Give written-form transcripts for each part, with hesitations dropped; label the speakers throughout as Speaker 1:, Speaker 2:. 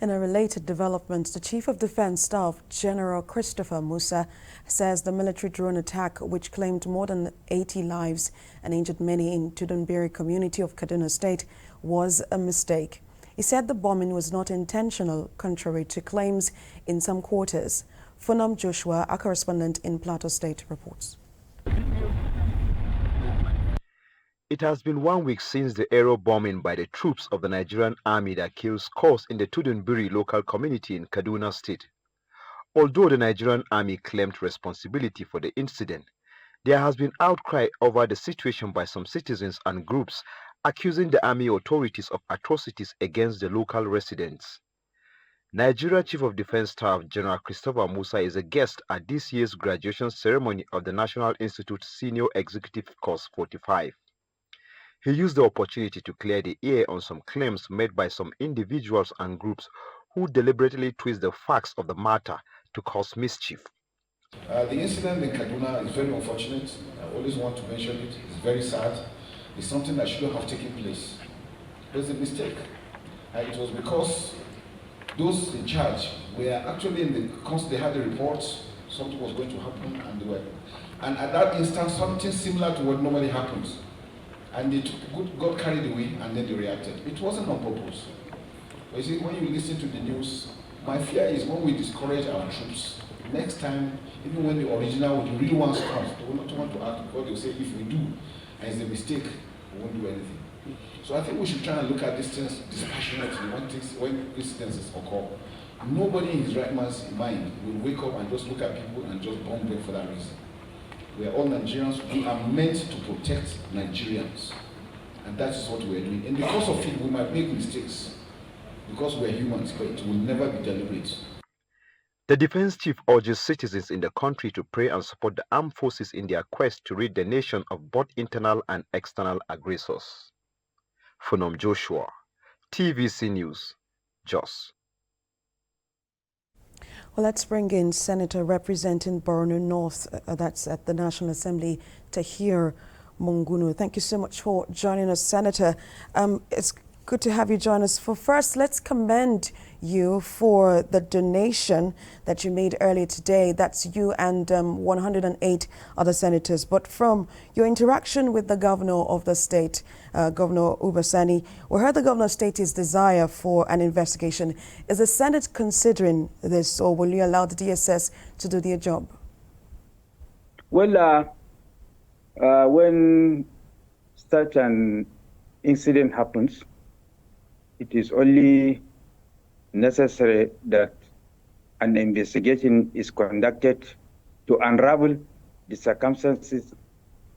Speaker 1: In a related development, the Chief of Defense Staff, General Christopher Musa, says the military drone attack, which claimed more than 80 lives and injured many in Tudun Biri community of Kaduna State, was a mistake. He said the bombing was not intentional, contrary to claims in some quarters. Funam Joshua, our correspondent in Plateau State, reports.
Speaker 2: It has been 1 week since the aerial bombing by the troops of the Nigerian army that killed scores in the Tudun Biri local community in Kaduna State. Although the Nigerian army claimed responsibility for the incident, there has been outcry over the situation by some citizens and groups accusing the army authorities of atrocities against the local residents. Nigeria Chief of Defense Staff General Christopher Musa is a guest at this year's graduation ceremony of the National Institute Senior Executive Course 45. He used the opportunity to clear the air on some claims made by some individuals and groups who deliberately twist the facts of the matter to cause mischief.
Speaker 3: The incident in Kaduna is very unfortunate. I always want to mention it. It's very sad. It's something that shouldn't have taken place. It was a mistake. It was because those in charge were actually they had the reports, something was going to happen, and at that instant, something similar to what normally happens. And they got carried away and then they reacted. It wasn't on purpose. But you see, when you listen to the news, my fear is when we discourage our troops, next time, even when the original, the real ones come, they will not want to act because they'll say, if we do, and it's a mistake, we won't do anything. So I think we should try and look at these things dispassionately when incidents occur. Nobody in his right man's mind will wake up and just look at people and just bomb them for that reason. We are all Nigerians. We are meant to protect Nigerians. And that is what we are doing. In the course of it, we might make mistakes because we are humans, but it will never be deliberate.
Speaker 2: The defense chief urges citizens in the country to pray and support the armed forces in their quest to rid the nation of both internal and external aggressors. Funam Joshua, TVC News, Jos.
Speaker 1: Well, let's bring in Senator representing Borno North, that's at the National Assembly, Tahir Mungunu. Thank you so much for joining us, Senator. It's good to have you join us. First, let's commend you for the donation that you made earlier today. That's you and 108 other senators. But from your interaction with the governor of the state, Governor Ubasani, we heard the governor state his desire for an investigation. Is the Senate considering this, or will you allow the DSS to do their job?
Speaker 4: Well, when such an incident happens, it is only necessary that an investigation is conducted to unravel the circumstances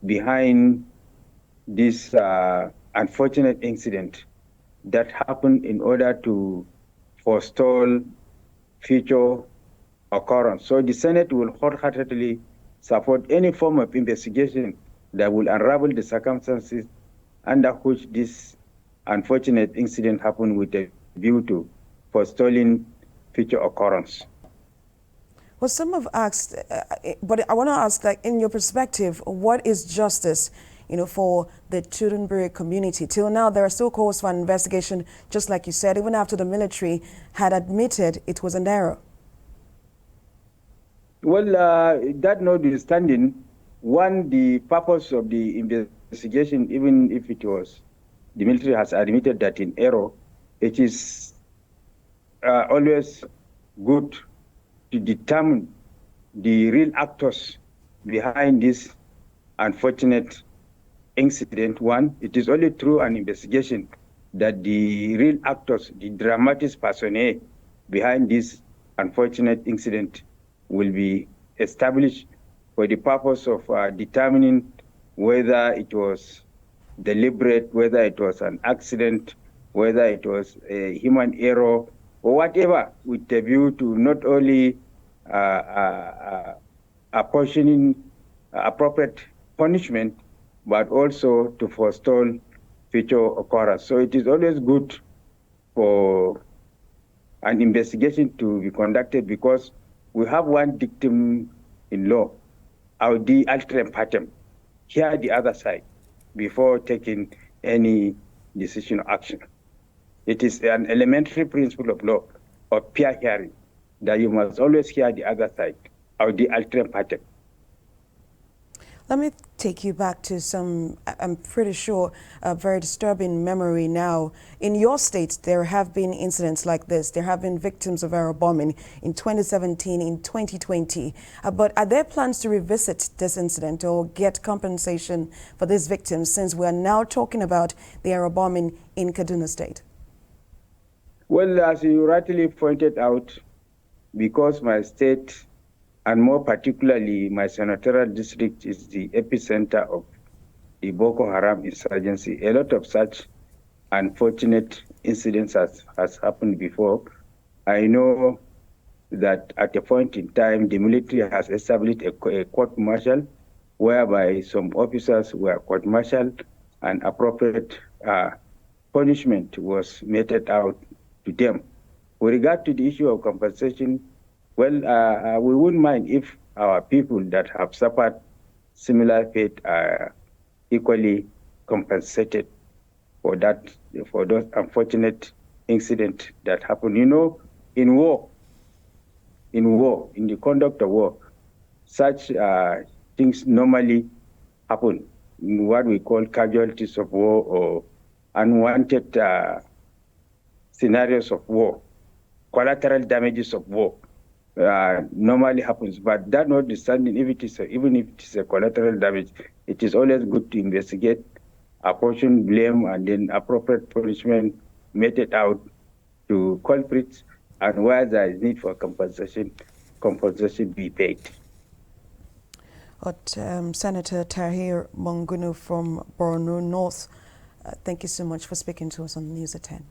Speaker 4: behind this unfortunate incident that happened in order to forestall future occurrence. So the Senate will wholeheartedly support any form of investigation that will unravel the circumstances under which this unfortunate incident happened with a view to forestalling future occurrence.
Speaker 1: Well, some have asked, but I want to ask, like, in your perspective, what is justice, for the Tudun Biri community? Till now, there are still calls for an investigation, just like you said, even after the military had admitted it was an error.
Speaker 4: Well, that notwithstanding, the purpose of the investigation, even if it was, the military has admitted that in error, it is always good to determine the real actors behind this unfortunate incident. One, it is only through an investigation that the real actors, the dramatis personae behind this unfortunate incident will be established for the purpose of determining whether it was deliberate, whether it was an accident, whether it was a human error, or whatever, with the view to not only apportioning appropriate punishment, but also to forestall future occurrence. So it is always good for an investigation to be conducted because we have one dictum in law, audi alteram partem, hear the other side before taking any decision or action. It is an elementary principle of law of fair hearing, that you must always hear the other side or the alternate party.
Speaker 1: Let me take you back to some, I'm pretty sure, a very disturbing memory now. In your state, there have been incidents like this. There have been victims of arrow bombing in 2017, in 2020. But are there plans to revisit this incident or get compensation for these victims, since we are now talking about the arrow bombing in Kaduna State?
Speaker 4: Well, as you rightly pointed out, because my state, and more particularly my senatorial district, is the epicenter of the Boko Haram insurgency, a lot of such unfortunate incidents has happened before. I know that at a point in time, the military has established a court-martial whereby some officers were court-martialed and appropriate punishment was meted out to them. With regard to the issue of compensation, well, we wouldn't mind if our people that have suffered similar fate are equally compensated for those unfortunate incidents that happen. You know, in the conduct of war, such things normally happen in what we call casualties of war or unwanted scenarios of war, collateral damages of war. Normally happens, but that notwithstanding, even if it is a collateral damage, it is always good to investigate, apportion blame, and then appropriate punishment meted out to culprits, and where there is need for compensation be paid.
Speaker 1: Senator Tahir Mongunu from Borno North, thank you so much for speaking to us on News at 10.